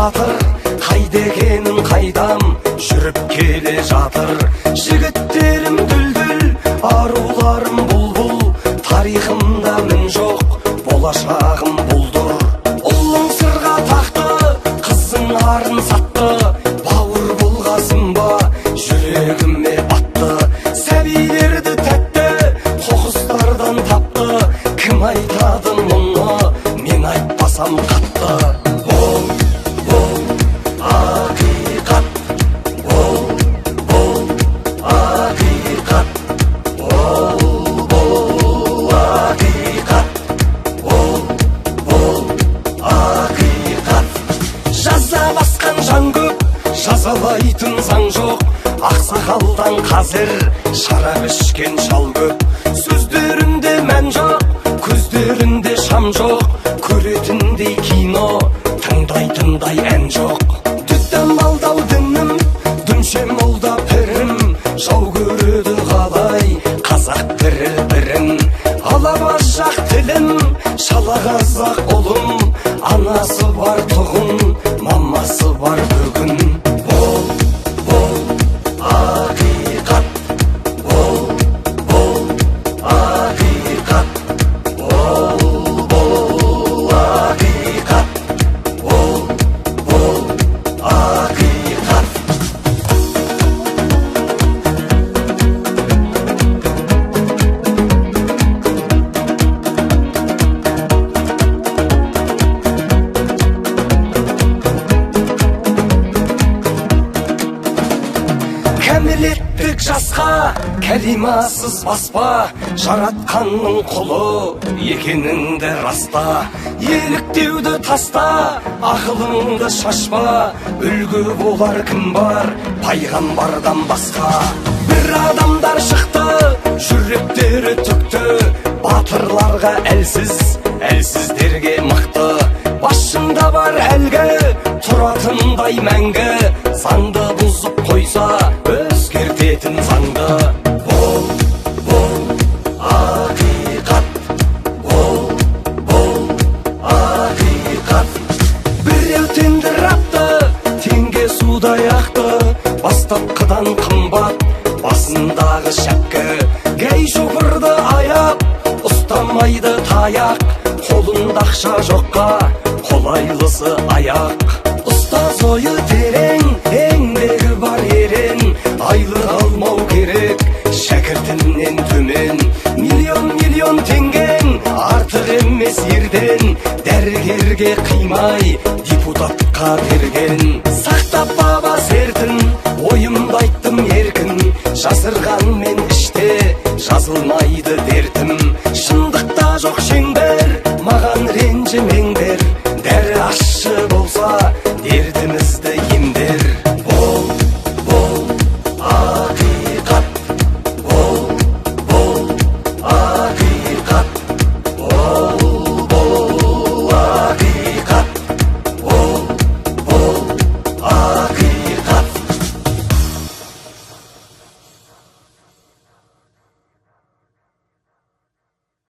жатыр, қайда екенін қайдам жүріп келе жатыр. Жігіттерім дүлдүл, аруларым бұлбұл, тарихымда мін жоқ, болашағым бұлдыр. Ұлың сырға тақты, қызың арын сатты, бауыр болғасын ба жүрегіме батты. Сәбилерді тәтті қоқыстардан тапты, кім айтады мұны, мен айтпасам қатты. Бұл ақиқат, бұл ақиқат, бұл ақиқат, бұл ақиқат. Жаза басқан жан көп, жазалайтын заң жоқ, ақсақалдан қазір шарап ішкен шал көп. Сөздерінде мән жоқ, көздерінде шам жоқ, көретіндей кино, тыңдайтындай ән жоқ. Дүттен балдау дінім, дүнше молда пірім, жау көреді қалай қазақ бір-бірін. Алабас жақ тілім, шала қазақ ұлым, анасы бар тұғын, мамасы бар бүгін. Бұл ақиқат, бұл ақиқат, бұл ақиқат, бұл ақиқат. Кәмелеттік жасқа кәлимасыз баспа, жаратқанның құлы екеніңді раста. Еліктеуді таста, ақылыңды шашпа, үлгі болар кім бар пайғамбардан басқа. Бір адамдар шықты, жүректері түкті, батырларға әлсіз, әлсіздерге мықты. Басында бар әлгі, тұратындай мәңгі, заңды бұзып қойса өзгертетін заңды. Бұл ақиқат, бұл ақиқат. Біреу тендір апты, теңге судай ақты, бастапқыдан қымбат басындағы шәпкі. Гәй шопырды аяп, ұстамайды таяқ, қолында ақша жоққа қолайлысы аяқ. Ұстаз ойы терең, еңбегі бар ерен, айлық алмау керек шәкіртінен төмен. Миллион теңгең артық емес ерден, дәрігерге қимай депутатқа берген. Сақтап баба сертін, ойымды айттым еркін, жасырған мен іште жазылмайды дертім.